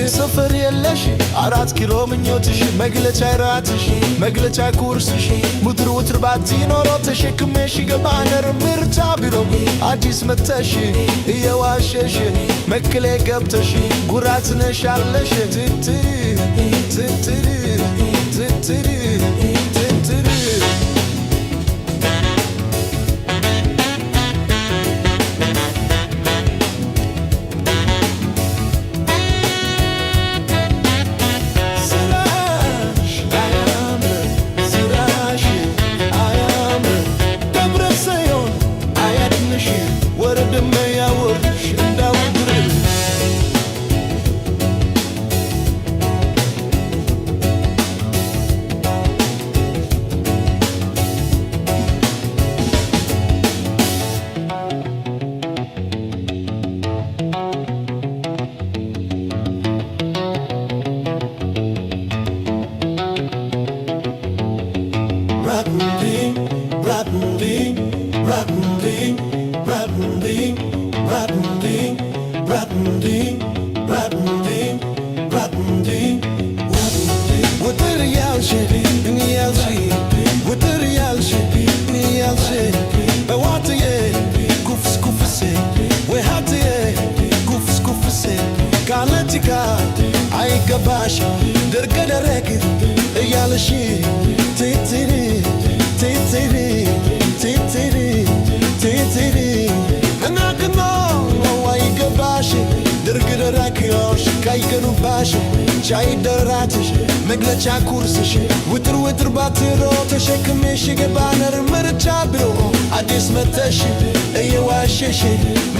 سفر يلاش عرات كيلو من يوتش مقلتش عراتش مقلتش كورسش مدر وترباتي نورو تشكمش قبانر مرتا بيرو عجيز متشي هي واشش مكلي قبتش قرات نشالش تتري تتري تتري تتري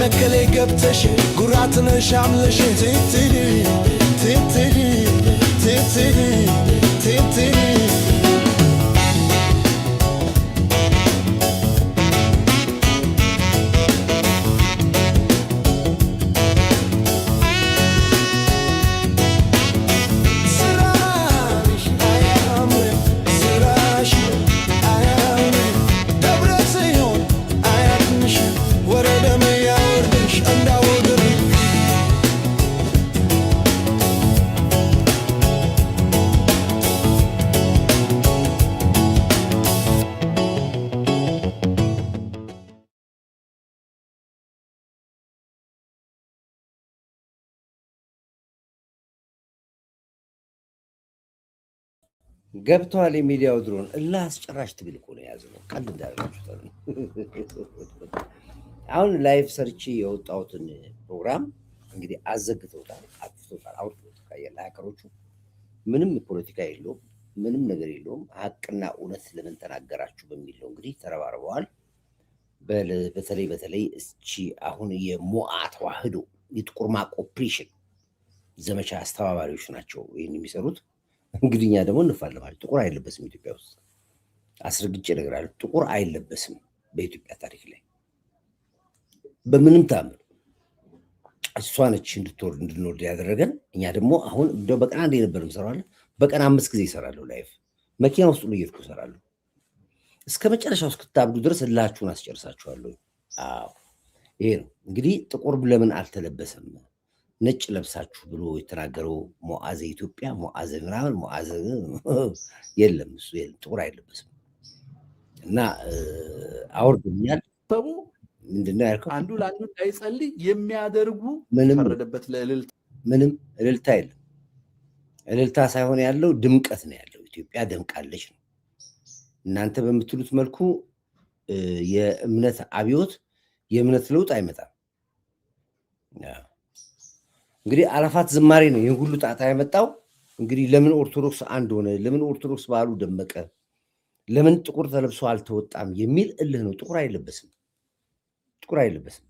مكلي قبتش قراتنا شاملش تتري تتري تتري تتري ገብቷል የሚዲያው ድሮን እላስ ጭራሽ ትግል እኮ ነው ያዘው ቀልድ እንዳላችሁታል። አሁን ላይቭ ሰርች የወጣሁትን ፕሮግራም እንግዲህ አዘግተውታል፣ አጥፍተውታል፣ አውጥተውታል። ለሀከሮቹ ምንም ፖለቲካ የለውም፣ ምንም ነገር የለውም። ሀቅና እውነት ለምን ተናገራችሁ በሚል ነው እንግዲህ ተረባርበዋል። በተለይ እቺ አሁን የሞዓ ተዋህዶ የጥቁር ማቅ ኦፕሬሽን ዘመቻ አስተባባሪዎች ናቸው ይህን የሚሰሩት። እንግዲህ እኛ ደግሞ እንፋለማለን። ጥቁር አይለበስም ኢትዮጵያ ውስጥ አስረግጬ እነግራለሁ። ጥቁር አይለበስም በኢትዮጵያ ታሪክ ላይ በምንም ታምር። እሷ ነች እንድንወርድ ያደረገን። እኛ ደግሞ አሁን እንደው በቀን አንዴ ነበር እንሰራለን። በቀን 5 ጊዜ እሰራለሁ። ላይፍ መኪና ውስጥ ሁሉ እየሄድኩ እሰራለሁ። እስከ መጨረሻው እስክታብዱ ድረስ እላችሁን አስጨርሳችኋለሁ። አዎ ይሄ ነው እንግዲህ። ጥቁር ለምን አልተለበሰም ነጭ ለብሳችሁ ብሎ የተናገረው ሞዓዘ ኢትዮጵያ ሞዓዘ ምናምን ሞዓዘ የለም፣ እሱ የለም፣ ጥቁር አይለበስም። እና አውርዱኛል። ሰው ምንድነው ያልከው? አንዱ ለአንዱ እንዳይጸልይ የሚያደርጉ ፈረደበት። ምንም እልልታ የለም። እልልታ ሳይሆን ያለው ድምቀት ነው ያለው። ኢትዮጵያ ደምቃለች ነው። እናንተ በምትሉት መልኩ የእምነት አብዮት የእምነት ለውጥ አይመጣም። እንግዲህ አላፋት ዝማሬ ነው ይህን ሁሉ ጣጣ ያመጣው። እንግዲህ ለምን ኦርቶዶክስ አንድ ሆነ፣ ለምን ኦርቶዶክስ ባህሉ ደመቀ፣ ለምን ጥቁር ተለብሶ አልተወጣም የሚል እልህ ነው። ጥቁር አይለበስም፣ ጥቁር አይለበስም።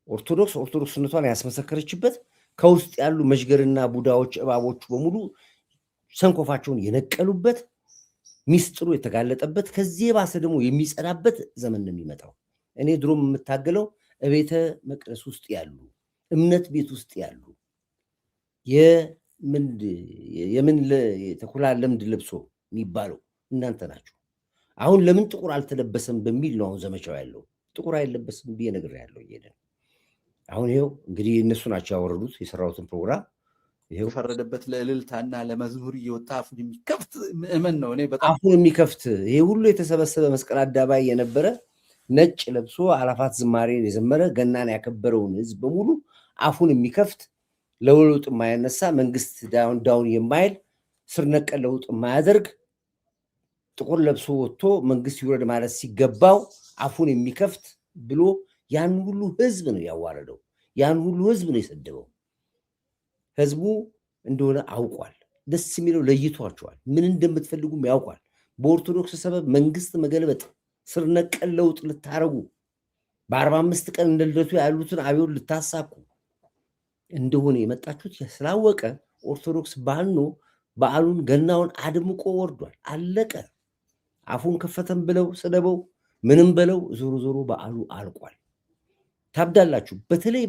ኦርቶዶክስነቷን ያስመሰከረችበት ከውስጥ ያሉ መሽገርና ቡዳዎች እባቦቹ በሙሉ ሰንኮፋቸውን የነቀሉበት ሚስጥሩ የተጋለጠበት ከዚህ የባሰ ደግሞ የሚጸናበት ዘመን ነው የሚመጣው። እኔ ድሮም የምታገለው ቤተ መቅደስ ውስጥ ያሉ እምነት ቤት ውስጥ ያሉ የምን የተኩላ ለምድ ለብሶ የሚባለው እናንተ ናችሁ። አሁን ለምን ጥቁር አልተለበሰም በሚል ነው አሁን ዘመቻው ያለው። ጥቁር አይለበስም ብዬ ነገር ያለው እየሄደ አሁን ይኸው እንግዲህ እነሱ ናቸው ያወረዱት የሰራሁትን ፕሮግራም። ይኸው የፈረደበት ለእልልታና ለመዝሙር እየወጣ አፉን የሚከፍት ምእመን ነው። እኔ በጣም አፉን የሚከፍት ይሄ ሁሉ የተሰበሰበ መስቀል አደባባይ የነበረ ነጭ ለብሶ አላፋት ዝማሬን የዘመረ ገናን ያከበረውን ህዝብ በሙሉ አፉን የሚከፍት ለውጥ የማያነሳ መንግስት ዳውን የማይል ስር ነቀል ለውጥ የማያደርግ ጥቁር ለብሶ ወጥቶ መንግስት ይውረድ ማለት ሲገባው አፉን የሚከፍት ብሎ ያን ሁሉ ህዝብ ነው ያዋረደው። ያን ሁሉ ህዝብ ነው የሰደበው። ህዝቡ እንደሆነ አውቋል። ደስ የሚለው ለይቷቸዋል። ምን እንደምትፈልጉም ያውቋል። በኦርቶዶክስ ሰበብ መንግስት መገልበጥ ስር ነቀል ለውጥ ልታረጉ በ45 ቀን እንደ ልደቱ ያሉትን አብዮት ልታሳኩ እንደሆነ የመጣችሁት ስላወቀ ኦርቶዶክስ ባኖ በዓሉን ገናውን አድምቆ ወርዷል። አለቀ። አፉን ከፈተም ብለው ስደበው ምንም በለው ዞሮ ዞሮ በዓሉ አልቋል። ታብዳላችሁ። በተለይ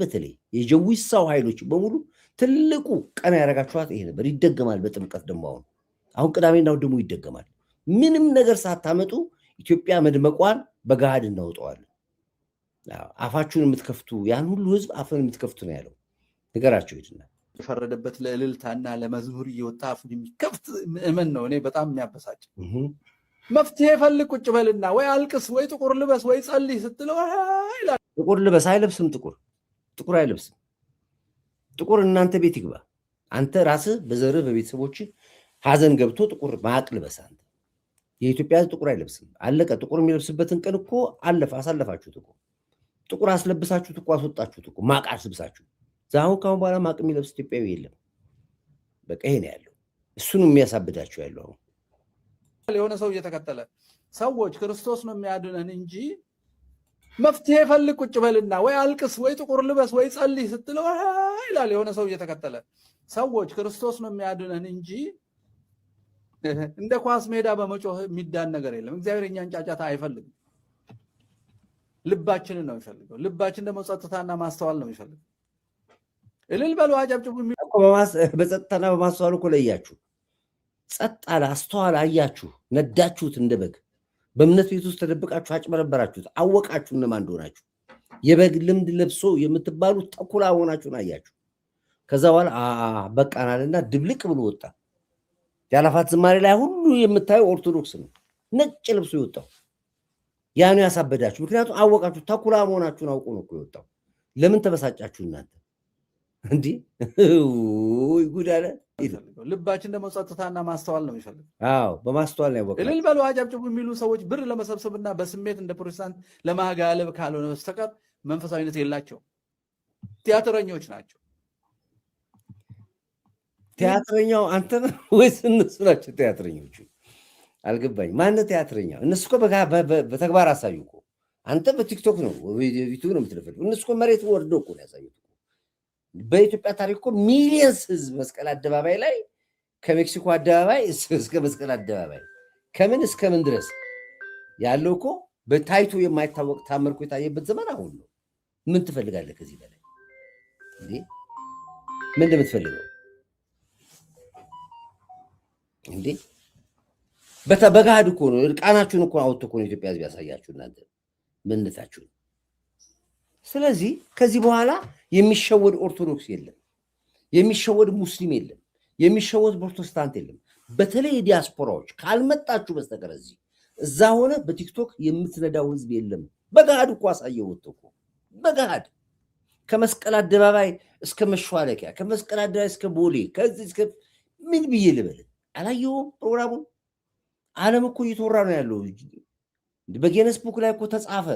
የጀዊሳው ኃይሎች በሙሉ ትልቁ ቀን ያደረጋችኋት ይሄ ነበር። ይደገማል በጥምቀት ደግሞ አሁን ቅዳሜና እሑድ ደግሞ ይደገማል። ምንም ነገር ሳታመጡ ኢትዮጵያ መድመቋን በገሃድ እናውጠዋለን። አፋችሁን የምትከፍቱ ያን ሁሉ ህዝብ አፍን የምትከፍቱ ነው ያለው። ንገራቸው ሂድና የፈረደበት ለእልልታና ለመዝሙር እየወጣ አፉን የሚከፍት ምእመን ነው። እኔ በጣም የሚያበሳጭ መፍትሄ ፈልግ ቁጭ በልና ወይ አልቅስ ወይ ጥቁር ልበስ ወይ ጸልይ ስትለው ይላል። ጥቁር ልበስ አይለብስም። ጥቁር አይለብስም። ጥቁር እናንተ ቤት ይግባ። አንተ ራስህ በዘርህ በቤተሰቦች ሀዘን ገብቶ ጥቁር ማቅ ልበስ። አንተ የኢትዮጵያ ጥቁር አይለብስም። አለቀ። ጥቁር የሚለብስበትን ቀን እኮ አሳለፋችሁት እኮ። ጥቁር አስለብሳችሁት እኮ አስወጣችሁት እኮ ማቅ አስልብሳችሁ። አሁን ካሁን በኋላ ማቅ የሚለብስ ኢትዮጵያዊ የለም። በቃ ይሄ ነው ያለው። እሱን የሚያሳብዳችሁ ያለው አሁን የሆነ ሰው እየተከተለ ሰዎች ክርስቶስ ነው የሚያድነን እንጂ መፍትሄ ፈልግ ቁጭ በልና ወይ አልቅስ ወይ ጥቁር ልበስ ወይ ጸልይ ስትለው ይላል። የሆነ ሰው እየተከተለ ሰዎች ክርስቶስ ነው የሚያድነን እንጂ እንደ ኳስ ሜዳ በመጮህ የሚዳን ነገር የለም። እግዚአብሔር እኛን ጫጫታ አይፈልግም። ልባችንን ነው የሚፈልገው። ልባችን ደግሞ ጸጥታና ማስተዋል ነው የሚፈልገው። እልል በሉ አጨብጭቡ። በጸጥታና በማስተዋል እኮ ለያችሁ። ጸጥ አለ፣ አስተዋል፣ አያችሁ፣ ነዳችሁት እንደ በግ። በእምነት ቤት ውስጥ ተደብቃችሁ አጭበረበራችሁት፣ አወቃችሁ እነማን እንደሆናችሁ። የበግ ልምድ ለብሶ የምትባሉት ተኩላ ሆናችሁን አያችሁ። ከዛ በኋላ በቃናልና ድብልቅ ብሎ ወጣ። የአላፋት ዝማሬ ላይ ሁሉ የምታየው ኦርቶዶክስ ነው ነጭ ለብሶ የወጣው። ያኑ ያሳበዳችሁ። ምክንያቱም አወቃችሁ፣ ተኩላ መሆናችሁን አውቆ ነው እኮ የወጣው። ለምን ተበሳጫችሁ እናንተ? እንዲህ ወይ ጉድ አለ። ልባችን ደግሞ ጸጥታና ማስተዋል ነው የሚፈልግ። አዎ በማስተዋል ነው ያወቀው። እልል በሉ አጨብጭቡ የሚሉ ሰዎች ብር ለመሰብሰብና በስሜት እንደ ፕሮቴስታንት ለማጋለብ ካልሆነ በስተቀር መንፈሳዊነት የላቸው። ቲያትረኞች ናቸው። ቲያትረኛው አንተ ወይስ እነሱ ናቸው ቲያትረኞቹ? አልገባኝ። ማነው ቲያትረኛው? እነሱ እኮ በተግባር አሳዩ እኮ። አንተ በቲክቶክ ነው ዩቲዩብ ነው የምትለፈልፈው። እነሱ እኮ መሬት ወርዶ እኮ ነው ያሳዩት። በኢትዮጵያ ታሪክ እኮ ሚሊየንስ ህዝብ መስቀል አደባባይ ላይ ከሜክሲኮ አደባባይ እስከ መስቀል አደባባይ ከምን እስከ ምን ድረስ ያለው እኮ በታይቶ የማይታወቅ ታምር እኮ የታየበት ዘመን አሁን ነው። ምን ትፈልጋለህ ከዚህ በላይ እንዴ? ምን እንደምትፈልገው እንዴ? በገሃድ እኮ ነው። እርቃናችሁን እኮ አውጥቶ እኮ ነው ኢትዮጵያ ህዝብ ያሳያችሁ እናንተ ምንነታችሁ። ስለዚህ ከዚህ በኋላ የሚሸወድ ኦርቶዶክስ የለም፣ የሚሸወድ ሙስሊም የለም፣ የሚሸወድ ፕሮቴስታንት የለም። በተለይ ዲያስፖራዎች ካልመጣችሁ በስተቀር እዛ ሆነ በቲክቶክ የምትነዳው ህዝብ የለም። በገሃድ እኮ አሳየው ወጥቶ እኮ በገሃድ ከመስቀል አደባባይ እስከ መሿለኪያ፣ ከመስቀል አደባባይ እስከ ቦሌ፣ ከዚህ እስከ ምን ብዬ ልበል? አላየሁም ፕሮግራሙን። ዓለም እኮ እየተወራ ነው ያለው። በጊነስ ቡክ ላይ እኮ ተጻፈ።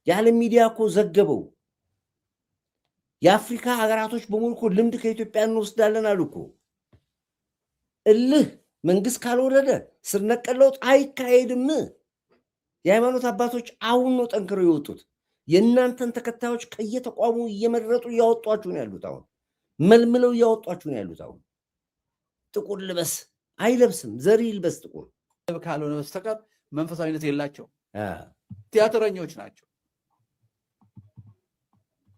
የዓለም ሚዲያ እኮ ዘገበው። የአፍሪካ ሀገራቶች በሙሉ እኮ ልምድ ከኢትዮጵያ እንወስዳለን አሉ እኮ። እልህ መንግስት ካልወረደ ስር ነቀል ለውጥ አይካሄድም። የሃይማኖት አባቶች አሁን ነው ጠንክረው የወጡት። የእናንተን ተከታዮች ከየተቋሙ እየመረጡ እያወጧችሁ ነው ያሉት። አሁን መልምለው እያወጧችሁ ነው ያሉት። አሁን ጥቁር ልበስ አይለብስም። ዘር ይልበስ ጥቁር ካልሆነ በስተቀር መንፈሳዊነት የላቸው ቲያትረኞች ናቸው።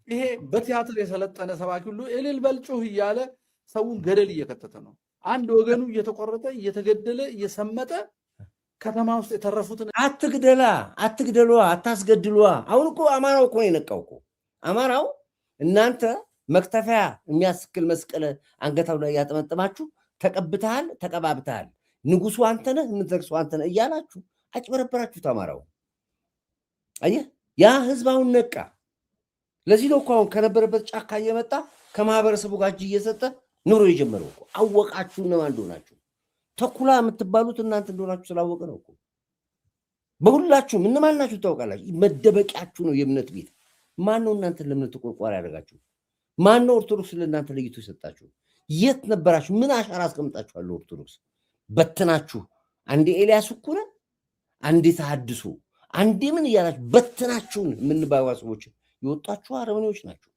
ይሄ በቲያትር የሰለጠነ ሰባኪ ሁሉ እልል በልጩህ እያለ ሰውን ገደል እየከተተ ነው። አንድ ወገኑ እየተቆረጠ እየተገደለ እየሰመጠ ከተማ ውስጥ የተረፉትን አትግደሏ፣ አታስገድሏ። አሁን እኮ አማራው እኮ ነው የነቃው እኮ አማራው። እናንተ መክተፊያ የሚያስክል መስቀል አንገታው ላይ ያጠመጠማችሁ ተቀብተሃል፣ ተቀባብተሃል፣ ንጉሱ አንተ ነህ፣ የምትረክሰው አንተ ነህ እያላችሁ አጭበረበራችሁት አማራው። አየህ፣ ያ ህዝብ አሁን ነቃ። ለዚህ ነው እኮ አሁን ከነበረበት ጫካ እየመጣ ከማህበረሰቡ ጋር እጅ እየሰጠ ኑሮ የጀመረው እኮ። አወቃችሁ እነማን እንደሆናችሁ። ተኩላ የምትባሉት እናንተ እንደሆናችሁ ስላወቀ ነው እኮ። በሁላችሁም እነማን ናችሁ ታውቃላችሁ። መደበቂያችሁ ነው የእምነት ቤት። ማን ነው እናንተን ለእምነት ተቆርቋሪ ያደረጋችሁ? ማን ነው ኦርቶዶክስ ለእናንተ ለይቶ የሰጣችሁ? የት ነበራችሁ? ምን አሻራ አስቀምጣችኋል? ኦርቶዶክስ በትናችሁ፣ አንዴ ኤልያስ እኩለ፣ አንዴ ተሐድሶ፣ አንዴ ምን እያላችሁ በትናችሁን የምንባባ ሰዎች የወጣችሁ አረመኔዎች ናቸው።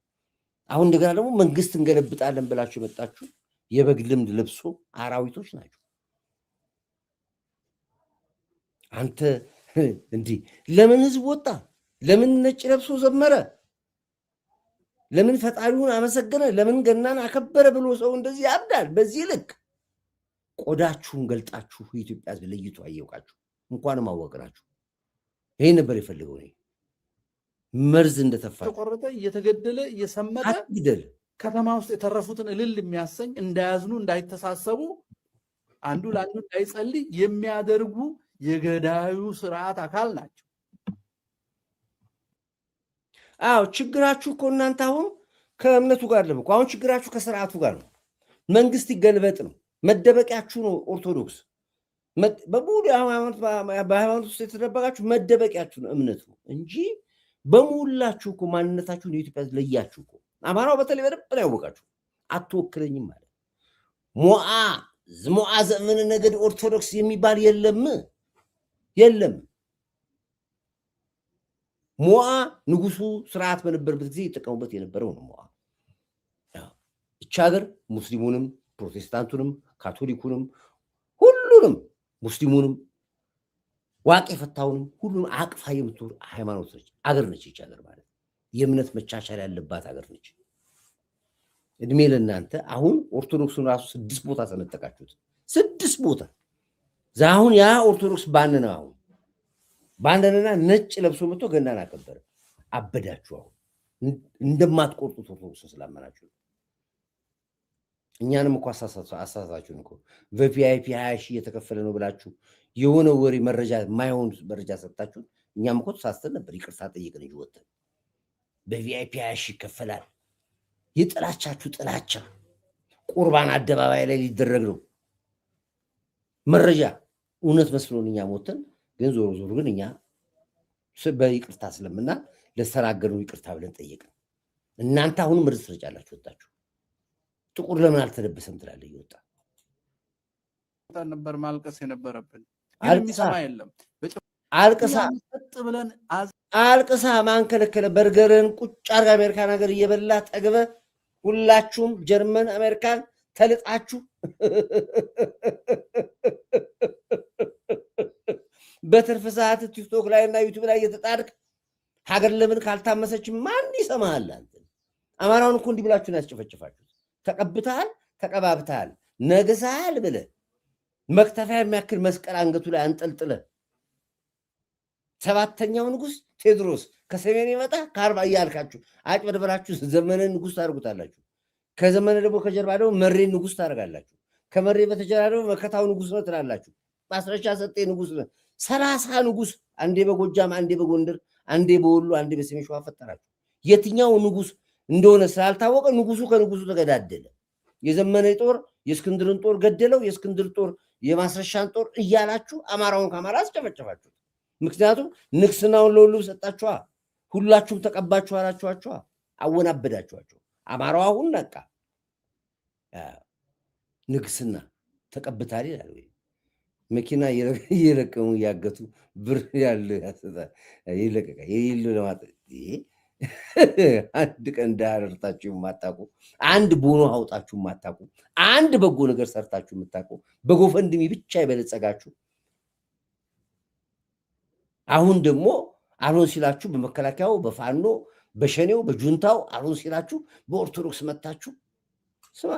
አሁን እንደገና ደግሞ መንግስት እንገለብጣለን ብላችሁ የመጣችሁ የበግ ልምድ ለብሶ አራዊቶች ናቸው። አንተ እንዲህ ለምን ህዝብ ወጣ? ለምን ነጭ ለብሶ ዘመረ? ለምን ፈጣሪውን አመሰገነ? ለምን ገናን አከበረ ብሎ ሰው እንደዚህ ያብዳል? በዚህ ልክ ቆዳችሁን ገልጣችሁ የኢትዮጵያ ህዝብ ለይቶ አየውቃችሁ። እንኳንም አወቅናችሁ። ይሄ ነበር የፈለገው። መርዝ እንደተፋ ተቆረጠ፣ እየተገደለ እየሰመጠ አትግደል። ከተማ ውስጥ የተረፉትን እልል የሚያሰኝ እንዳያዝኑ፣ እንዳይተሳሰቡ፣ አንዱ ለአንዱ እንዳይጸልይ የሚያደርጉ የገዳዩ ስርዓት አካል ናቸው። አዎ ችግራችሁ እኮ እናንተ አሁን ከእምነቱ ጋር አይደለም እኮ። አሁን ችግራችሁ ከስርዓቱ ጋር ነው። መንግስት ይገልበጥ ነው መደበቂያችሁ ነው። ኦርቶዶክስ በሙሉ በሃይማኖት ውስጥ የተደበቃችሁ መደበቂያችሁ ነው እምነቱ እንጂ በሙላችሁ እኮ ማንነታችሁን የኢትዮጵያ ለያችሁ እኮ። አማራው በተለይ በደንብ ነው ያወቃችሁ። አትወክለኝም ማለት ሞዓ ዘመን ነገድ ኦርቶዶክስ የሚባል የለም። ሞዓ ንጉሱ ስርዓት በነበረበት ጊዜ ይጠቀሙበት የነበረው ነው። ሞዓ እቻ ሀገር ሙስሊሙንም ፕሮቴስታንቱንም ካቶሊኩንም ሁሉንም ሙስሊሙንም ዋቂ ፈታውንም ሁሉንም አቅፋ የምትኖር ሃይማኖት ነች፣ አገር ነች። ይች ሀገር ማለት የእምነት መቻቻል ያለባት ሀገር ነች። እድሜ ለእናንተ። አሁን ኦርቶዶክሱን ራሱ 6 ቦታ ሰነጠቃችሁት። 6 ቦታ አሁን ያ ኦርቶዶክስ ባንነ አሁን ባንደና ነጭ ለብሶ መጥቶ ገናን አከበረ። አበዳችሁ። አሁን እንደማትቆርጡት ኦርቶዶክስን ስላመናችሁ እኛንም እኮ አሳሳችሁን እኮ። በቪአይፒ 20 ሺህ እየተከፈለ ነው ብላችሁ የሆነ ወሬ መረጃ ማይሆን መረጃ ሰጣችሁ። እኛም እኮ ተሳስተን ነበር፣ ይቅርታ ጠይቀን እንጂ ወጥተን በቪአይፒ 20 ሺህ ይከፈላል። የጥላቻችሁ ጥላቻ ቁርባን አደባባይ ላይ ሊደረግ ነው። መረጃ እውነት መስሎን እኛ ሞተን፣ ግን ዞሮ ዞሮ ግን እኛ በይቅርታ ስለምና ለተናገርነው ይቅርታ ብለን ጠየቅን። እናንተ አሁንም ምርት ትረጫላችሁ። ወጣችሁ ጥቁር ለምን አልተለበሰም ትላለህ? እየወጣ ነበር ማልቀስ የነበረብን። የሚሰማ የለም። አልቅሳ ማን ከለከለ? በርገርን ቁጭ አድርጋ አሜሪካን ሀገር እየበላ ጠግበ ሁላችሁም ጀርመን አሜሪካን ተልጣችሁ በትርፍ ሰዓት ቲክቶክ ላይ እና ዩቲዩብ ላይ እየተጣድቅ ሀገር ለምን ካልታመሰች ማን ይሰማሃል? አንተ አማራውን እኮ እንዲህ ብላችሁን ያስጨፈጭፋችሁት። ተቀብተሃል፣ ተቀባብተሃል፣ ነግሰሃል ብለህ መክተፊያ የሚያክል መስቀል አንገቱ ላይ አንጠልጥለ 7ኛው ንጉስ ቴዎድሮስ ከሰሜን ይመጣ ከ40 እያልካችሁ አጭበርበራችሁ ዘመንን ንጉስ ታደርጉታላችሁ። ከዘመነ ደግሞ ከጀርባ ደግሞ መሬን ንጉስ ታደርጋላችሁ። ከመሬ በተጀራ ደግሞ መከታው ንጉስ ነው ትላላችሁ። ማስረሻ ሰጤ ንጉስ ነው። 30 ንጉስ፣ አንዴ በጎጃም፣ አንዴ በጎንደር፣ አንዴ በወሎ፣ አንዴ በሰሜን ሸዋ ፈጠራችሁ። የትኛው ንጉስ እንደሆነ ስላልታወቀ ንጉሱ ከንጉሱ ተገዳደለ። የዘመነ ጦር የእስክንድርን ጦር ገደለው፣ የእስክንድር ጦር የማስረሻን ጦር እያላችሁ አማራውን ከአማራ አስጨፈጨፋችሁ። ምክንያቱም ንግስናውን ለሁሉ ሰጣችኋ። ሁላችሁም ተቀባችሁ አላችኋቸዋ። አወናበዳችኋቸው። አማራው አሁን ነቃ። ንግስና ተቀብታል ይላል። መኪና እየለቀሙ እያገቱ ብር ያለ ይለቀቃ ይሉ ለማለት አንድ ቀን እንዳረርታችሁ የማታውቁ፣ አንድ ቦኖ አውጣችሁ የማታውቁ፣ አንድ በጎ ነገር ሰርታችሁ የምታውቁ፣ በጎፈንድሚ ብቻ የበለጸጋችሁ አሁን ደግሞ አልሆን ሲላችሁ በመከላከያው በፋኖ በሸኔው በጁንታው አልሆን ሲላችሁ በኦርቶዶክስ መታችሁ። ስማ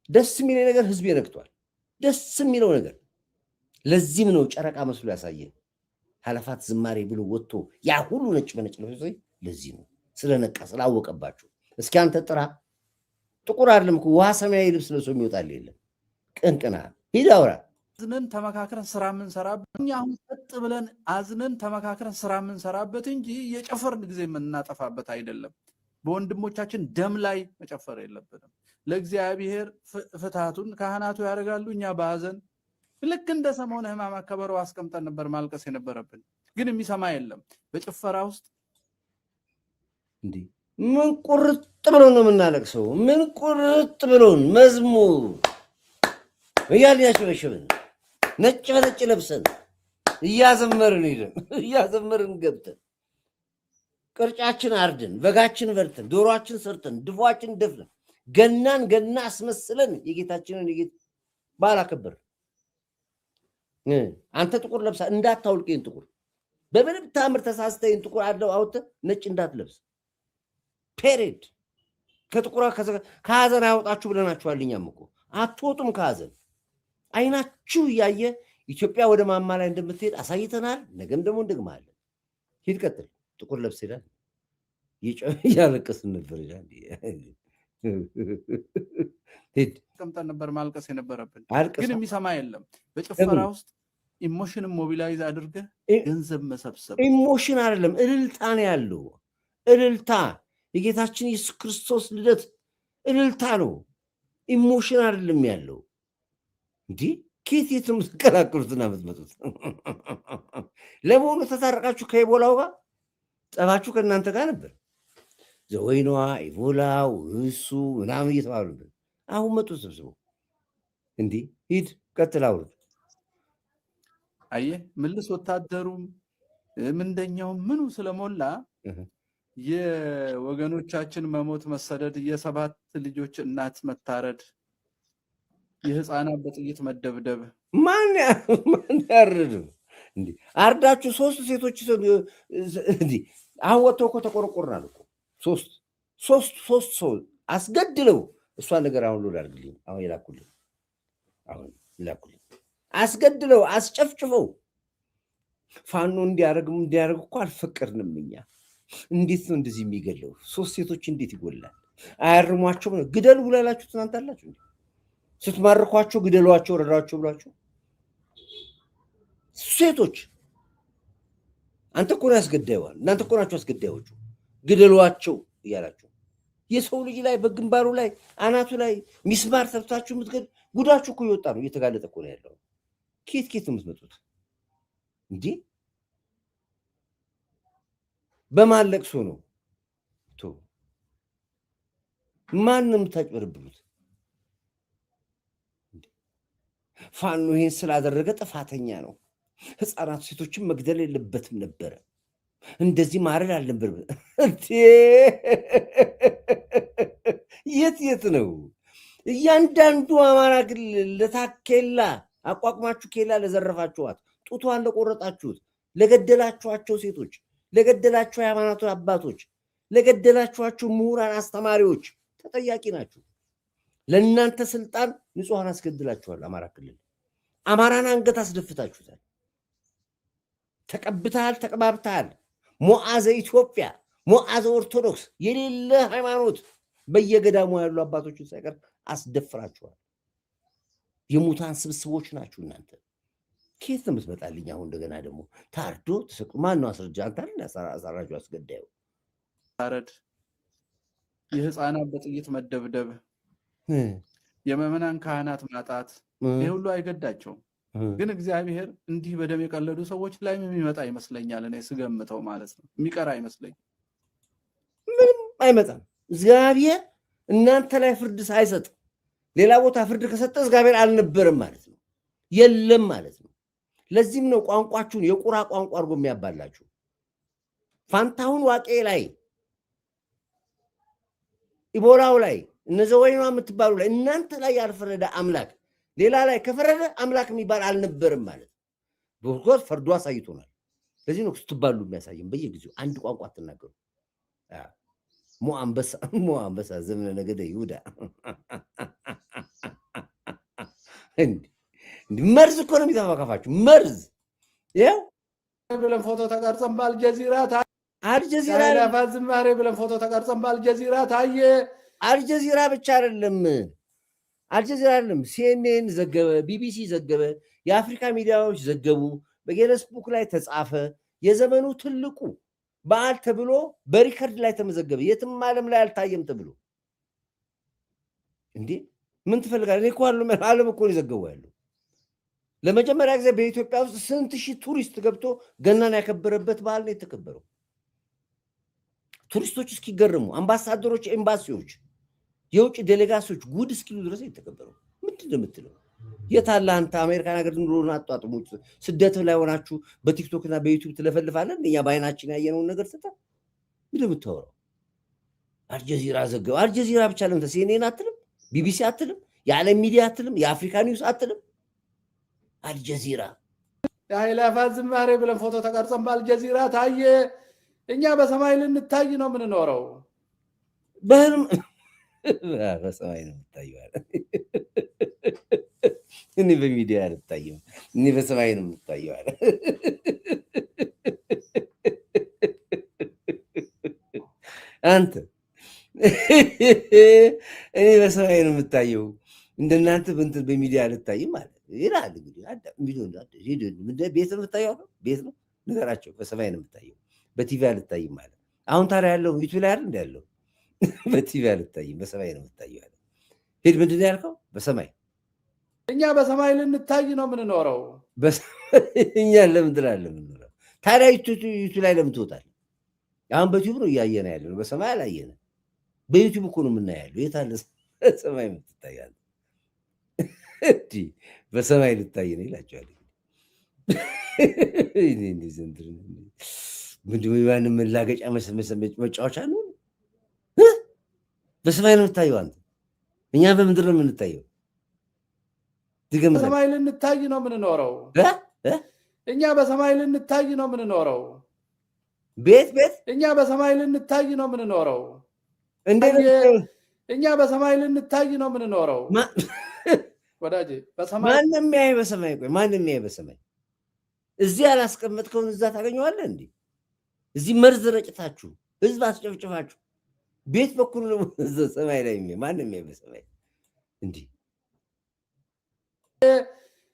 ደስ የሚለው ነገር ህዝብ ይነክቷል። ደስ የሚለው ነገር ለዚህም ነው ጨረቃ መስሎ ያሳየ ሀለፋት ዝማሬ ብሎ ወጥቶ ያ ሁሉ ነጭ በነጭ ለብሶ ለዚህ ነው ስለነቃ ስላወቀባችሁ። እስኪ አንተ ጥራ ጥቁር አይደለም እኮ ውሃ ሰማያዊ ልብስ ለብሶ የሚወጣል የለም። ቅንቅና ሂድ አውራ። አዝነን ተመካክረን ስራ የምንሰራበት እኛ አሁን ቀጥ ብለን አዝነን ተመካክረን ስራ የምንሰራበት እንጂ የጨፈርን ጊዜ የምናጠፋበት አይደለም። በወንድሞቻችን ደም ላይ መጨፈር የለብንም። ለእግዚአብሔር ፍትሃቱን ካህናቱ ያደርጋሉ። እኛ በሀዘን ልክ እንደ ሰሞነ ሕማማት ከበሮ አስቀምጠን ነበር ማልቀስ የነበረብን፣ ግን የሚሰማ የለም። በጭፈራ ውስጥ እንዲህ ምን ቁርጥ ብሎ ነው የምናለቅሰው? ምን ቁርጥ ብሎን መዝሙር እያልን ያሸበሸብን ነጭ በነጭ ለብሰን እያዘመርን ሄደን እያዘመርን ገብተን ቅርጫችን አርደን በጋችን በልተን ዶሮአችን ሰርተን ድፏችን ደፍነን ገናን ገና አስመስለን የጌታችንን በዓል አከበር። አንተ ጥቁር ለብሳ እንዳታውልቀኝ ጥቁር በምንም ታምር ተሳስተኝ ጥቁር አለው አውጥተህ ነጭ እንዳትለብስ ፔሬድ። ከጥቁር ከሀዘን አያወጣችሁ ብለናችኋል። እኛም እኮ አትወጡም ከሀዘን። አይናችሁ እያየ ኢትዮጵያ ወደ ማማ ላይ እንደምትሄድ አሳይተናል። ነገም ደግሞ እንደግማለን። ሂድ ቀጥል። ጥቁር ለብስ ሄዳል እያለቀስን ነበር። ቀምጠን ነበር ማልቀስ የነበረብን፣ ግን የሚሰማ የለም። በጭፈራ ውስጥ ኢሞሽንን ሞቢላይዝ አድርገህ ገንዘብ መሰብሰብ ኢሞሽን አይደለም እልልታ ነው ያለው። እልልታ የጌታችን ኢየሱስ ክርስቶስ ልደት እልልታ ነው፣ ኢሞሽን አይደለም ያለው። እንዲህ ኬት የት ነው የምትቀላቅሉትና የምትመጡት? ለመሆኑ ተታረቃችሁ ከኢቦላው ጋር? ጠባችሁ ከእናንተ ጋር ነበር። ዘወይኗ ኢቦላው እሱ ምናምን እየተባሉብን አሁን መጡ ሰብስበው። እንዲህ ሂድ ቀጥል አውርድ። አየህ ምልስ ወታደሩም ምንደኛውም ምኑ ስለሞላ የወገኖቻችን መሞት መሰደድ፣ የሰባት ልጆች እናት መታረድ፣ የህፃናት በጥይት መደብደብ ማን ያርድ? እንዲህ አርዳችሁ ሶስት ሴቶች እንዲህ አሁን ወጥተው እኮ ተቆረቆርናል እኮ ሶስት ሰው አስገድለው እሷን ነገር አሁን ሎድ አድርግልኝ። አሁን ይላኩልኝ አስገድለው አስጨፍጭፈው ፋኖ እንዲያደርግ እኮ አልፈቀድንም እኛ። እንዴት ነው እንደዚህ የሚገለው? ሶስት ሴቶች እንዴት ይጎላል? አያርሟቸው ነው ግደሉ ብላላችሁ ትናንት አላችሁ። ስትማርኳቸው ግደሏቸው ረዷቸው ብሏቸው ሴቶች አንተ እኮ ነው ያስገዳይዋል። እናንተ እኮ ናችሁ አስገዳዮቹ። ግደሏቸው እያላችሁ የሰው ልጅ ላይ በግንባሩ ላይ አናቱ ላይ ሚስማር ተብታችሁ የምትገድ ጉዳችሁ እኮ ይወጣ ነው። እየተጋለጠ እኮ ነው ያለው። ኬት ነው የምትመጡት? እንዲህ በማለቅሶ ነው ማንም ታጭበረብሩት። ፋኖ ይሄን ስላደረገ ጥፋተኛ ነው። ህፃናት ሴቶችን መግደል የለበትም ነበረ። እንደዚህ ማረድ አልነበር። የት ነው እያንዳንዱ አማራ ክልል ለታኬላ አቋቁማችሁ ኬላ ለዘረፋችኋት፣ ጡቷን ለቆረጣችሁት፣ ለገደላችኋቸው ሴቶች፣ ለገደላችሁ የሃይማኖት አባቶች፣ ለገደላችኋቸው ምሁራን፣ አስተማሪዎች ተጠያቂ ናችሁ። ለእናንተ ስልጣን ንጹሐን አስገድላችኋል። አማራ ክልል አማራን አንገት አስደፍታችሁታል። ተቀብተሃል፣ ተቀባብተሃል። ሞዓዘ ኢትዮጵያ፣ ሞዓዘ ኦርቶዶክስ የሌለ ሃይማኖት በየገዳሙ ያሉ አባቶችን ሳይቀር አስደፍራችኋል። የሙታን ስብስቦች ናችሁ እናንተ። ኬት ነው የምትመጣልኝ? አሁን እንደገና ደግሞ ታርዶ ተሰቅሎ ማን ነው አስረጃ? አንተ አይደል አሳራጁ አስገዳዩ? ታረድ፣ የህፃናት በጥይት መደብደብ፣ የምዕመናን ካህናት ማጣት፣ ይህ ሁሉ አይገዳቸውም። ግን እግዚአብሔር እንዲህ በደም የቀለዱ ሰዎች ላይ የሚመጣ ይመስለኛል። እኔ ስገምተው ማለት ነው የሚቀር አይመስለኝ። ምንም አይመጣም። እግዚአብሔር እናንተ ላይ ፍርድ ሳይሰጥ ሌላ ቦታ ፍርድ ከሰጠ እግዚአብሔር አልነበረም ማለት ነው፣ የለም ማለት ነው። ለዚህም ነው ቋንቋችሁን የቁራ ቋንቋ አድርጎ የሚያባላችሁ። ፋንታሁን ዋቄ ላይ፣ ኢቦላው ላይ፣ እነዘወይኗ የምትባሉ ላይ እናንተ ላይ ያልፈረደ አምላክ ሌላ ላይ ከፈረደ አምላክ የሚባል አልነበርም ማለት ነው። በርኮት ፈርዶ አሳይቶናል። ለዚህ ነው ስትባሉ የሚያሳየን በየጊዜው አንድ ቋንቋ አትናገሩ። ሞአንበሳ ዘመነ ነገደ ይሁዳ መርዝ እኮ ነው የሚተፋካፋችሁ መርዝ። ይኸው ብለን ፎቶ ተቀርጸን በአልጀዚራ አልጀዚራ ዝማሬ ብለን ፎቶ ተቀርጸን በአልጀዚራ ታየ። አልጀዚራ ብቻ አይደለም ሲኤንኤን ዘገበ፣ ቢቢሲ ዘገበ፣ የአፍሪካ ሚዲያዎች ዘገቡ፣ በጌነስቡክ ላይ ተጻፈ። የዘመኑ ትልቁ በዓል ተብሎ በሪከርድ ላይ ተመዘገበ። የትም ዓለም ላይ አልታየም ተብሎ እንዴ ምን ትፈልጋለህ? እኔ እኮ ዓለም እኮ ነው የዘገቡ ያለው። ለመጀመሪያ ጊዜ በኢትዮጵያ ውስጥ ስንት ሺህ ቱሪስት ገብቶ ገናን ያከበረበት በዓል ነው የተከበረው። ቱሪስቶች እስኪገርሙ፣ አምባሳደሮች፣ ኤምባሲዎች፣ የውጭ ዴሌጋሲዎች ጉድ እስኪሉ ድረስ የተከበረው። ምንድን ነው የምትለው? የታለ አንተ አሜሪካን ሀገር ኑሮን አጧጥሙ፣ ስደት ላይ ሆናችሁ በቲክቶክ እና በዩቲዩብ ትለፈልፋለን። እኛ በአይናችን ያየነውን ነገር ስታ ምንድን ነው የምታወራው? አልጀዚራ ዘገበ። አልጀዚራ ብቻ ለምን ሲኤንኤን አትልም? ቢቢሲ አትልም? የዓለም ሚዲያ አትልም? የአፍሪካ ኒውስ አትልም? አልጀዚራ የኃይላፋት ዝማሬ ብለን ፎቶ ተቀርጸን በአልጀዚራ ታየ። እኛ በሰማይ ልንታይ ነው የምንኖረው። በህልም በሰማይ ነው የምታየው። እኔ በሚዲያ አልታየም፣ እኔ በሰማይ ነው የምታየው አለ። አንተ እኔ በሰማይ ነው የምታየው፣ እንደናንተ በእንትን በሚዲያ አልታይም አለ ይላል። እንግዲህ ቤት ነው የምታየው፣ ቤት ነው ንገራቸው። በሰማይ ነው የምታየው፣ በቲቪ አልታይም አለ። አሁን ታዲያ ያለው ዩቲዩብ ላይ አይደል እንዳለው? በቲቪ አልታይም፣ በሰማይ ነው የምታየው አለ። ሄድ ምንድን ነው ያልከው? በሰማይ እኛ በሰማይ ልንታይ ነው የምንኖረው። እኛ ለምን ትላለህ የምንኖረው? ታዲያ ዩቲዩብ ላይ ለምን ትወጣለህ? አሁን በዩቲዩብ ነው እያየን ያለ ነው፣ በሰማይ አላየንም። በዩቲዩብ እኮ ነው የምናያለው። የት አለ ሰማይ የምትታያለህ? በሰማይ ልታይ ነው ይላቸዋል። ምንድን መላገጫ መጫወቻ ነው። በሰማይ ነው የምታየው አንተ። እኛ በምድር ነው የምንታየው። በሰማይ ልንታይ ነው የምንኖረው። እኛ በሰማይ ልንታይ ነው የምንኖረው። ቤት እኛ በሰማይ ልንታይ ነው የምንኖረው። እኛ በሰማይ ልንታይ ነው የምንኖረው። ወዳጄ ማንም ያይ በሰማይ ቆይ፣ ማንም ያይ በሰማይ። እዚህ ያላስቀመጥከውን እዛ ታገኘዋለህ እንዴ? እዚህ መርዝ ረጭታችሁ ህዝብ አስጨፍጭፋችሁ ቤት በኩል ነው ሰማይ ላይ ማንም ያይ በሰማይ እንዲህ።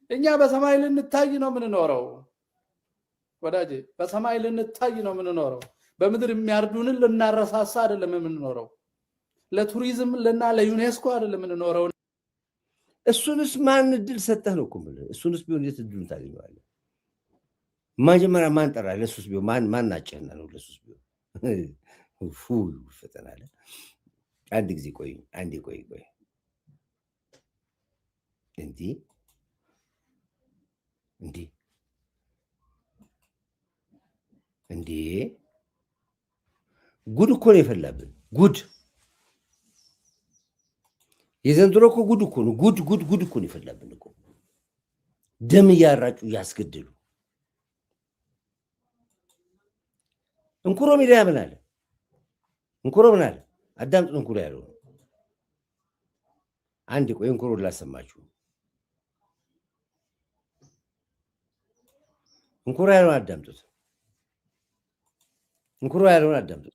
እኛ በሰማይ ልንታይ ነው የምንኖረው። ወዳጄ በሰማይ ልንታይ ነው የምንኖረው። በምድር የሚያርዱንን ልናረሳሳ አይደለም የምንኖረው። ለቱሪዝም ለዩኔስኮ አይደለም የምንኖረው። እሱንስ ማን እድል ሰጠህ ነው እኮ የምልህ። እሱንስ ቢሆን የት እድሉን ታገኘዋለህ? መጀመሪያ ማን ጠራ? ለሱስ ቢሆን ማን ናጨህና ነው? ለሱስ ቢሆን ፈተና አለ። አንድ ጊዜ ቆይ፣ አንዴ ቆይ እንዲህ ጉድ እኮ ነው የፈላብን። ጉድ የዘንድሮ እኮ ጉድ እኮ ነው። ጉድ እኮ ነው የፈላብን እኮ። ደም እያራጩ እያስገደሉ። እንኩሮ ሚዲያ ምን አለ? እንኩሮ ምን አለ? አዳምጡን። እንኩሮ ያለው አንድ ቆይ፣ እንኩሮ ላሰማችሁ። እንኩሮ ያለውን አዳምጡት። እንኩሮ ያለውን አዳምጡት።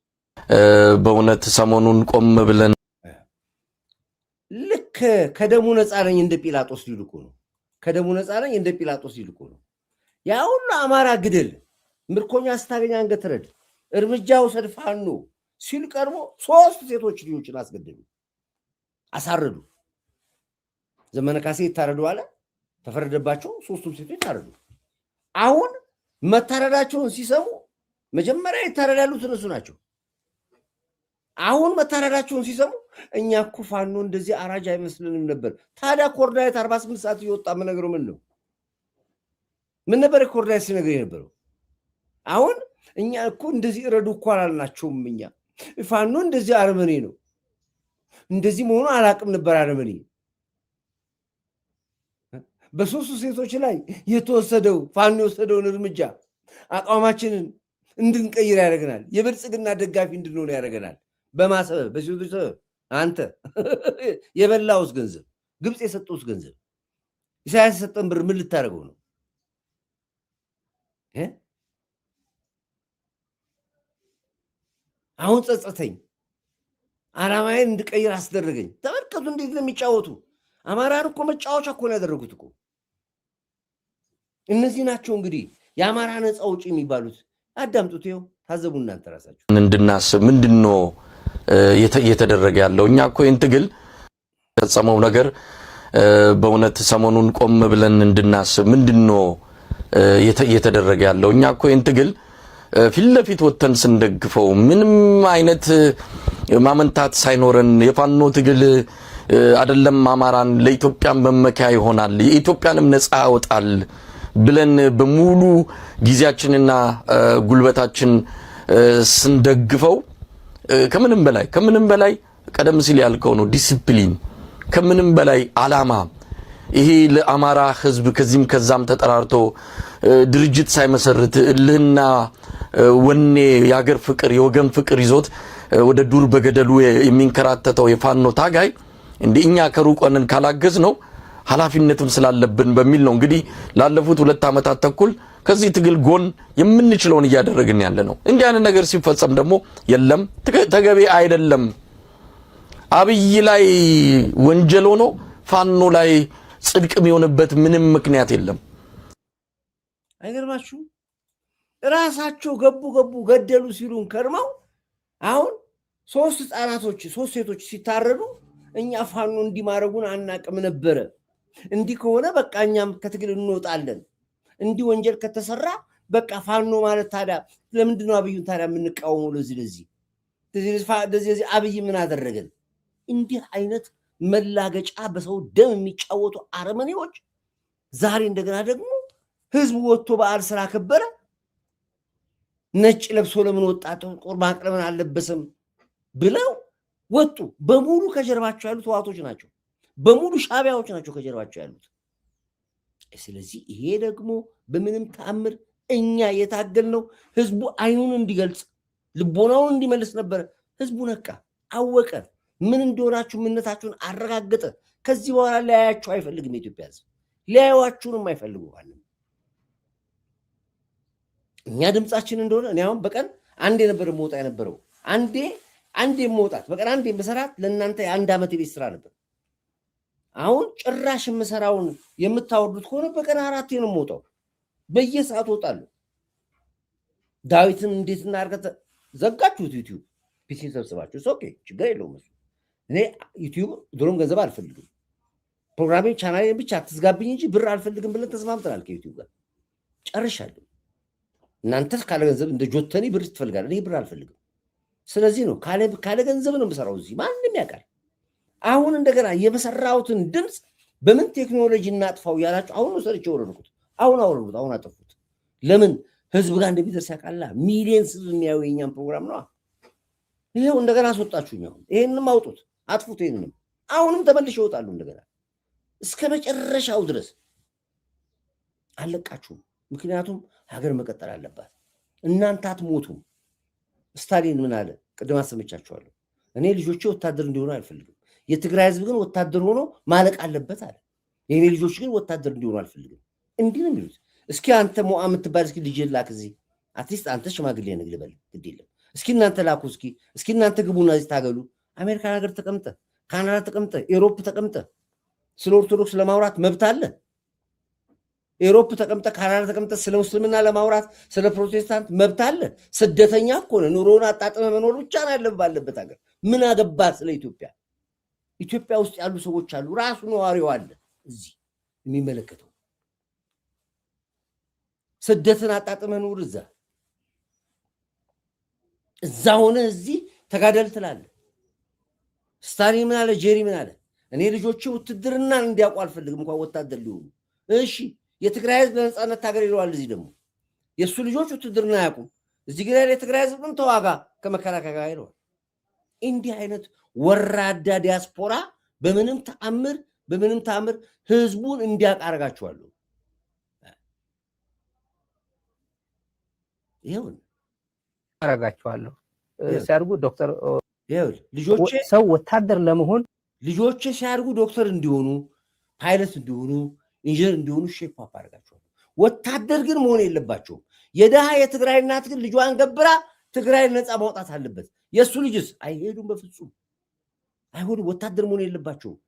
በእውነት ሰሞኑን ቆም ብለን ልክ ከደሙ ነፃ ነኝ እንደ ጲላጦስ ሊሉ እኮ ነው። ከደሙ ነፃ ነኝ እንደ ጲላጦስ ሊሉ እኮ ነው። ያ ሁሉ አማራ ግደል፣ ምርኮኛ ስታገኝ አንገት ረድ፣ እርምጃ ውሰድ ፋኖ ሲል ቀርቦ 3 ሴቶች ልጆችን አስገደሉ፣ አሳረዱ። ዘመነ ካሴ ይታረዱ አለ፣ ተፈረደባቸው። 3ቱም ሴቶች ታረዱ። አሁን መታረዳቸውን ሲሰሙ መጀመሪያ ይታረዳሉት እነሱ ናቸው። አሁን መታረዳቸውን ሲሰሙ እኛ እኮ ፋኖ እንደዚህ አራጅ አይመስልንም ነበር። ታዲያ ኮርዳይት 48 ሰዓት እየወጣ መነገሩ ምን ነው? ምን ነበር ኮርዳይት ሲነገር የነበረው? አሁን እኛ እኮ እንደዚህ እረዱ እኮ አላልናቸውም። እኛ ፋኖ እንደዚህ አረመኔ ነው፣ እንደዚህ መሆኑ አላቅም ነበር። አረመኔ በሶስቱ ሴቶች ላይ የተወሰደው ፋኖ የወሰደውን እርምጃ አቋማችንን እንድንቀይር ያደርገናል። የብልጽግና ደጋፊ እንድንሆን ያደርገናል። በማሰበብ በሴቶች ሰበብ አንተ የበላውስ ገንዘብ ግብፅ የሰጠውስ ገንዘብ ኢሳያስ የሰጠን ብር ምን ልታደርገው ነው? አሁን ጸጸተኝ፣ ዓላማዬን እንድቀይር አስደረገኝ። ተመልከቱ እንዴት ነው የሚጫወቱ። አማራን እኮ መጫወቻ እኮ ነው ያደረጉት እኮ። እነዚህ ናቸው እንግዲህ የአማራ ነፃ አውጪ የሚባሉት። አዳምጡት፣ ይኸው ታዘቡ እናንተ ራሳችሁ። እንድናስብ ምንድነው እየተደረገ ያለው? እኛ እኮ ይህን ትግል የፈጸመው ነገር በእውነት ሰሞኑን ቆም ብለን እንድናስብ ምንድነው እየተደረገ ያለው? እኛ እኮ ይህን ትግል ፊት ለፊት ወጥተን ስንደግፈው ምንም አይነት ማመንታት ሳይኖረን የፋኖ ትግል አይደለም አማራን ለኢትዮጵያ መመኪያ ይሆናል የኢትዮጵያንም ነፃ ያወጣል ብለን በሙሉ ጊዜያችንና ጉልበታችን ስንደግፈው ከምንም በላይ ቀደም ሲል ያልከው ነው ዲሲፕሊን፣ ከምንም በላይ አላማ። ይሄ ለአማራ ህዝብ ከዚህም ከዛም ተጠራርቶ ድርጅት ሳይመሰርት እልህና ወኔ የሀገር ፍቅር የወገን ፍቅር ይዞት ወደ ዱር በገደሉ የሚንከራተተው የፋኖ ታጋይ እንደኛ ከሩቅ ሆነን ካላገዝ ነው ኃላፊነትም ስላለብን በሚል ነው እንግዲህ ላለፉት 2 ዓመታት ተኩል ከዚህ ትግል ጎን የምንችለውን እያደረግን ያለ ነው። እንዲህ አይነት ነገር ሲፈጸም ደግሞ የለም ተገቢ አይደለም። አብይ ላይ ወንጀል ሆኖ ፋኖ ላይ ጽድቅ የሚሆንበት ምንም ምክንያት የለም። አይገርማችሁ? ራሳቸው ገቡ ገደሉ ሲሉን ከርመው አሁን 3 ህፃናቶች 3 ሴቶች ሲታረዱ እኛ ፋኖ እንዲማረጉን አናቅም ነበረ። እንዲህ ከሆነ በቃ እኛም ከትግል እንወጣለን። እንዲህ ወንጀል ከተሰራ በቃ ፋኖ ማለት ታዲያ ለምንድነው አብዩን ታዲያ የምንቃወመው? ለዚህ አብይ ምን አደረገን? እንዲህ አይነት መላገጫ በሰው ደም የሚጫወቱ አረመኔዎች ዛሬ እንደገና ደግሞ ህዝቡ ወጥቶ በዓል ስራ ከበረ ነጭ ለብሶ ለምን ወጣ ጥቁር ማቅለምን አልለበሰም ብለው ወጡ። በሙሉ ከጀርባቸው ያሉት ህዋቶች ናቸው። በሙሉ ሻቢያዎች ናቸው ከጀርባቸው ያሉት። ስለዚህ ይሄ ደግሞ በምንም ተአምር እኛ የታገልነው ህዝቡ አይኑን እንዲገልጽ ልቦናውን እንዲመልስ ነበር። ህዝቡ ነቃ፣ አወቀ፣ ምን እንደሆናችሁ ምንነታችሁን አረጋገጠ። ከዚህ በኋላ ሊያያችሁ አይፈልግም። የኢትዮጵያ ህዝብ ሊያዩዋችሁንም አይፈልጉ ማለት እኛ ድምጻችን እንደሆነ እኔ አሁን በቀን አንዴ ነበር መውጣት የነበረው። አንዴ መውጣት በቀን አንዴ መስራት ለእናንተ የ1 ዓመት የቤት ስራ ነበር። አሁን ጭራሽ የምሰራውን የምታወርዱት ከሆነ በቀን 4 ነው የምወጣው። በየሰዓቱ ወጣለሁ። ዳዊትን እንዴት እናርገተ ዘጋችሁት? ዩቲዩብ ፒሲ ሰብስባችሁ ኦኬ፣ ችግር የለውም። እኔ ዩቲዩብ ድሮም ገንዘብ አልፈልግም። ፕሮግራሜን ቻናሌን ብቻ አትዝጋብኝ እንጂ ብር አልፈልግም ብለን ተስማምተናል ከዩቲዩብ ጋር ጨርሻለሁ። እናንተስ ካለ ገንዘብ እንደ ጆተኒ ብር ትፈልጋለህ፣ እኔ ብር አልፈልግም። ስለዚህ ነው ካለ ገንዘብ ነው የምሰራው። እዚህ ማንም ያውቃል። አሁን እንደገና የመሰራሁትን ድምፅ በምን ቴክኖሎጂ እናጥፋው ያላችሁ አሁን ነው ሰርቼ ወረድኩት። አሁን አጠፉት። ለምን ህዝብ ጋር እንደሚደርስ ያውቃላ። ሚሊየንስ ህዝብ የሚያዩ የኛን ፕሮግራም ነው። ይሄው እንደገና አስወጣችሁኝ። አሁን ይሄንንም አውጡት፣ አጥፉት። ይሄንንም አሁንም ተመልሼ እወጣሉ እንደገና እስከ መጨረሻው ድረስ አለቃችሁም። ምክንያቱም ሀገር መቀጠል አለባት። እናንተ አትሞቱም። ስታሊን ምን አለ? ቅድም አሰምቻችኋለሁ። እኔ ልጆቼ ወታደር እንዲሆኑ አልፈልግም። የትግራይ ህዝብ ግን ወታደር ሆኖ ማለቅ አለበት አለ። የኔ ልጆች ግን ወታደር እንዲሆኑ አልፈልግም። እንዲህ ነው የሚሉት። እስኪ አንተ ሞአ የምትባል እስኪ ልጅ ላክ እዚህ። አትሊስት አንተ ሽማግሌ ነህ ልበል፣ ግድ የለም። እስኪ እናንተ ላኩ። እስኪ እናንተ ግቡና እዚህ ታገሉ። አሜሪካን ሀገር ተቀምጠ፣ ካናዳ ተቀምጠ፣ ኤሮፕ ተቀምጠ ስለ ኦርቶዶክስ ለማውራት መብት አለ። ኤሮፕ ተቀምጠ፣ ካናዳ ተቀምጠ ስለ ሙስልምና ለማውራት ስለ ፕሮቴስታንት መብት አለ። ስደተኛ እኮ ነው። ኑሮውን አጣጥመ መኖር ብቻ ነው ያለብህ ባለበት ሀገር። ምን አገባ ስለ ኢትዮጵያ? ኢትዮጵያ ውስጥ ያሉ ሰዎች አሉ። ራሱ ነዋሪው አለ እዚህ የሚመለከተው። ስደትን አጣጥመ ኑር። እዛ ሆነ እዚህ ተጋደል ትላለህ። ስታሊን ምን አለ? ጄሪ ምን አለ? እኔ ልጆቼ ውትድርና እንዲያውቁ አልፈልግም እንኳን ወታደር ሊሆኑ። እሺ የትግራይ ህዝብ ለነጻነት ታገል ይለዋል። እዚህ ደግሞ የእሱ ልጆች ውትድርና አያውቁም። እዚህ ግን የትግራይ ህዝብ ግን ተዋጋ ከመከላከያ ጋር ይለዋል። እንዲህ አይነት ወራዳ ዲያስፖራ በምንም ተአምር በምንም ታምር ህዝቡን እንዲያቃርጋቸዋለሁ። ይሁን አረጋቸዋለሁ ሲያርጉ ዶክተር ልጆቼ ሰው ወታደር ለመሆን ልጆቼ ሲያርጉ ዶክተር እንዲሆኑ ፓይለት እንዲሆኑ ኢንጂነር እንዲሆኑ ሼፕ አፕ አረጋቸዋለሁ። ወታደር ግን መሆን የለባቸውም። የደሃ የትግራይ እናት ግን ልጇን ገብራ ትግራይ ነፃ ማውጣት አለበት። የሱ ልጅስ አይሄዱም፣ በፍጹም አይሆንም። ወታደር መሆን የለባቸውም።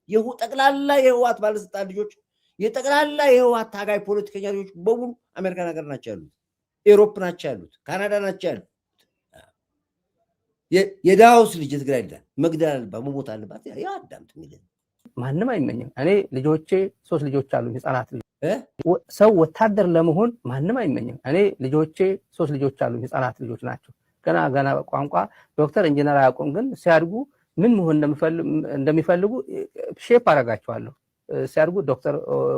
ጠቅላላ የህወሓት ባለስልጣን ልጆች፣ የጠቅላላ የህወሓት ታጋይ ፖለቲከኛ ልጆች በሙሉ አሜሪካን ሀገር ናቸው ያሉት፣ ኤሮፕ ናቸው ያሉት፣ ካናዳ ናቸው ያሉት። የዳውስ ልጅ የትግራይ ልጅ መግደል አለባት፣ መሞት አለባት። ያ አዳምጥ የሚል ማንም አይመኝም። እኔ ልጆቼ 3 ልጆች አሉ፣ ህፃናት ሰው ወታደር ለመሆን ማንም አይመኝም። እኔ ልጆቼ 3 ልጆች አሉ፣ ህፃናት ልጆች ናቸው። ገና ቋንቋ ዶክተር ኢንጂነር አያውቁም። ግን ሲያድጉ ምን መሆን እንደሚፈልጉ ሼፕ አረጋቸዋለሁ። ሲያድጉ ዶክተር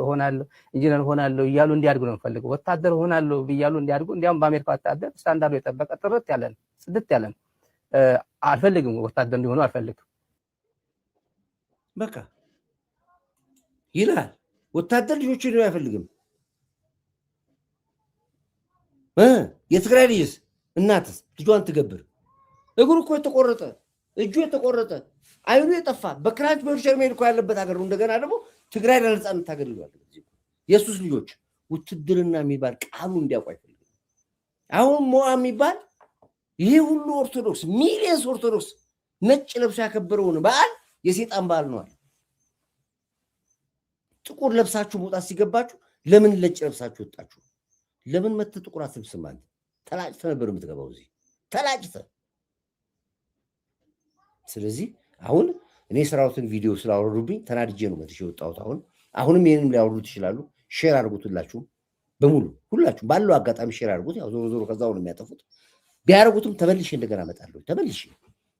ሆናለሁ ኢንጂነር ሆናለሁ እያሉ እንዲያድጉ ነው የምፈልገው። ወታደር ሆናለሁ ብያሉ እንዲያድጉ። እንዲያውም በአሜሪካ ወታደር ስታንዳርዱ የጠበቀ ጥርት ያለን ጽድት ያለን አልፈልግም። ወታደር እንዲሆኑ አልፈልግም። በቃ ይላል። ወታደር ልጆችን ነው አይፈልግም። የትግራይ ልጅስ እናትስ ልጇን ትገብር። እግሩ እኮ የተቆረጠ እጁ የተቆረጠ አይኑ የጠፋ በክራንች በዊልቸር ሜድ እኮ ያለበት ሀገር ነው። እንደገና ደግሞ ትግራይ ለነፃነት ታገልሏል። የሱስ ልጆች ውትድርና የሚባል ቃሉ እንዲያውቁ አይፈልግም። አሁን ሞዓ የሚባል ይሄ ሁሉ ኦርቶዶክስ ሚሊየንስ ኦርቶዶክስ ነጭ ለብሶ ያከበረውን በዓል የሴጣን በዓል ነው አለ። ጥቁር ለብሳችሁ መውጣት ሲገባችሁ ለምን ነጭ ለብሳችሁ ወጣችሁ? ለምን መተህ ጥቁር አትለብስም? አንተ ተላጭተህ ነበር የምትገባው እዚህ ተላጭተህ። ስለዚህ አሁን እኔ ስራውትን ቪዲዮ ስላወረዱብኝ ተናድጄ ነው መጥቼ የወጣሁት። አሁንም ይሄንም ሊያወርዱት ይችላሉ። ሼር አድርጉት፣ ሁላችሁም በሙሉ ሁላችሁም ባለው አጋጣሚ ሼር አድርጉት። ያው ዞሮ ከዛው ነው የሚያጠፉት። ቢያደርጉትም ተመልሼ እንደገና እመጣለሁ። ተመልሼ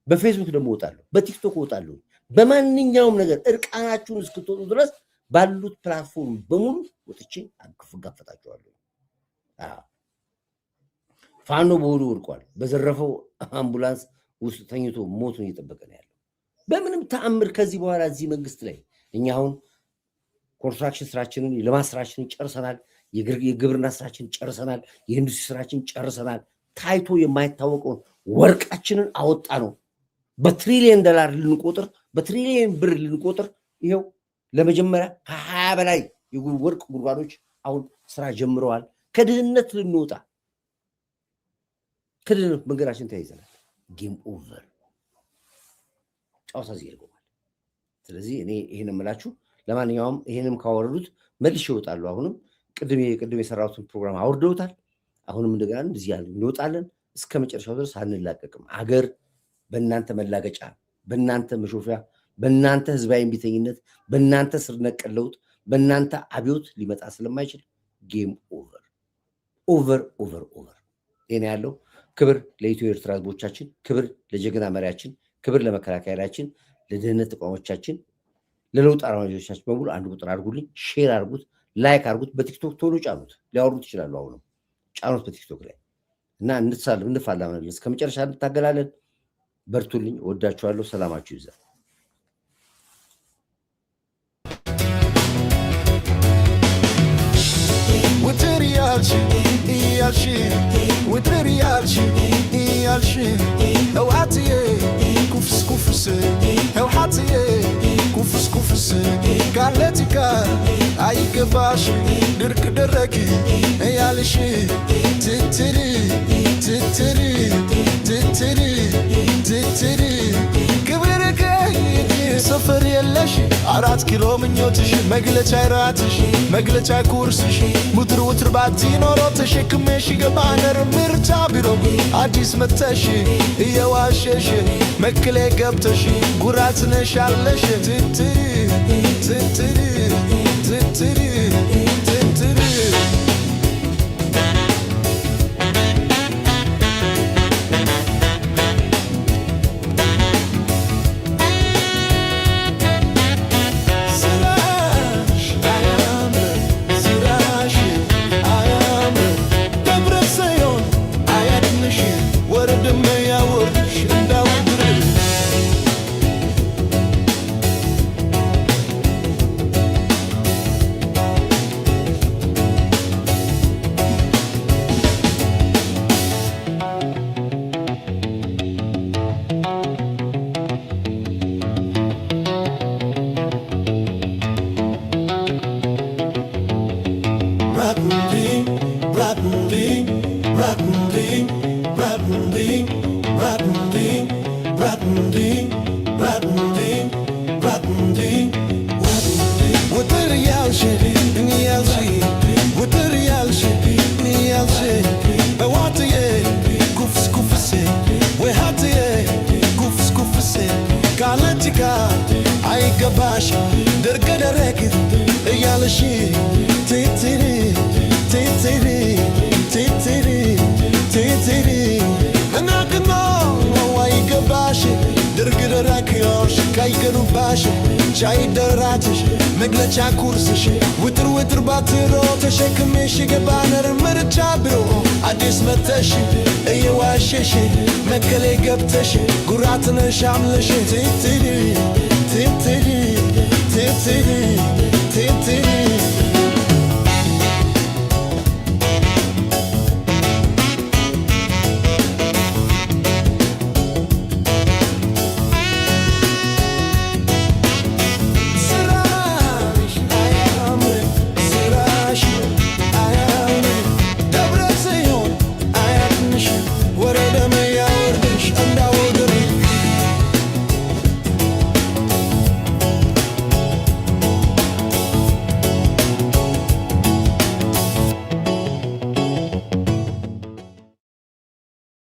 በፌስቡክ ደግሞ እወጣለሁ፣ በቲክቶክ እወጣለሁ። በማንኛውም ነገር እርቃናችሁን እስክትወጡ ድረስ ባሉት ፕላትፎርም በሙሉ ወጥቼ አጋፈጣቸዋለሁ። ፋኖ በሆዱ ወድቋል። በዘረፈው አምቡላንስ ውስጥ ተኝቶ ሞቱን እየጠበቀ ነው ያለው። በምንም ተአምር ከዚህ በኋላ እዚህ መንግስት ላይ እኛ አሁን ኮንስትራክሽን ስራችንን የልማት ስራችንን ጨርሰናል። የግብርና ስራችንን ጨርሰናል። የኢንዱስትሪ ስራችንን ጨርሰናል። ታይቶ የማይታወቀውን ወርቃችንን አወጣ ነው። በትሪሊየን ዶላር ልንቆጥር፣ በትሪሊየን ብር ልንቆጥር ይኸው ለመጀመሪያ ከ20 በላይ የወርቅ ጉድጓዶች አሁን ስራ ጀምረዋል። ከድህነት ልንወጣ ከድህነት መንገዳችን ተያይዘናል። ጌም ኦቨር ጨዋታ እዚህ ይልቆማል። ስለዚህ እኔ ይሄን እምላችሁ፣ ለማንኛውም ይሄንም ካወረዱት መልሼ ይወጣሉ። አሁንም ቅድም የሰራሁትን ፕሮግራም አውርደውታል። አሁንም እንደገና እንደዚህ ያለ እንወጣለን። እስከ መጨረሻው ድረስ አንላቀቅም። አገር በእናንተ መላገጫ፣ በእናንተ መሾፊያ፣ በእናንተ ህዝባዊ እምቢተኝነት፣ በእናንተ ስር ነቀል ለውጥ፣ በእናንተ አብዮት ሊመጣ ስለማይችል ጌም ኦቨር ኦቨር ኦቨር ኦቨር። ይሄን ያለው ክብር ለኢትዮ ኤርትራ ህዝቦቻችን፣ ክብር ለጀግና መሪያችን፣ ክብር ለመከላከያችን፣ ለደህንነት ተቋሞቻችን፣ ለለውጥ አራማጆቻችን በሙሉ አንድ ቁጥር አድርጉልኝ። ሼር አድርጉት፣ ላይክ አድርጉት። በቲክቶክ ቶሎ ጫኑት። ሊያወሩት ይችላሉ። አሁንም ጫኑት በቲክቶክ ላይ እና እንፋለማለን። እስከ መጨረሻ እንታገላለን። በርቱልኝ። ወዳችኋለሁ። ሰላማችሁ ይብዛ። هوعتي كفس كفس هوحتي كفس كفس قالتك اي كباش درك دركي يالشي تتري تتري تتري تتري كبرك سفر يلش 4 كيلو منيوتش مقلتش عيراتش مقلتش كورسش مدر وترباتي نورو تشكمش قبانر مرتا بيرو عديس متش يواشش مكلي قبتش قرات نشالش تتري تتري تتري تتري ገባሽ ደርገ ደረክ እያለሽ ቲቲሪ ቲቲሪ ቲቲሪ ቲቲሪ እናግኖ ዋይ ገባሽ ደርገ ደረክ ያሽ ካይገሩባሽ ሻይ ደራትሽ መግለጫ ኩርስሽ ውጥር ውጥር ባትሮ ተሸክሜሽ ገባነር ምርጫ ብሮ አዲስ መተሽ እየዋሸሽ መከሌ ገብተሽ ጉራትነሽ አምለሽ ቲቲሪ Titty, titty, titty.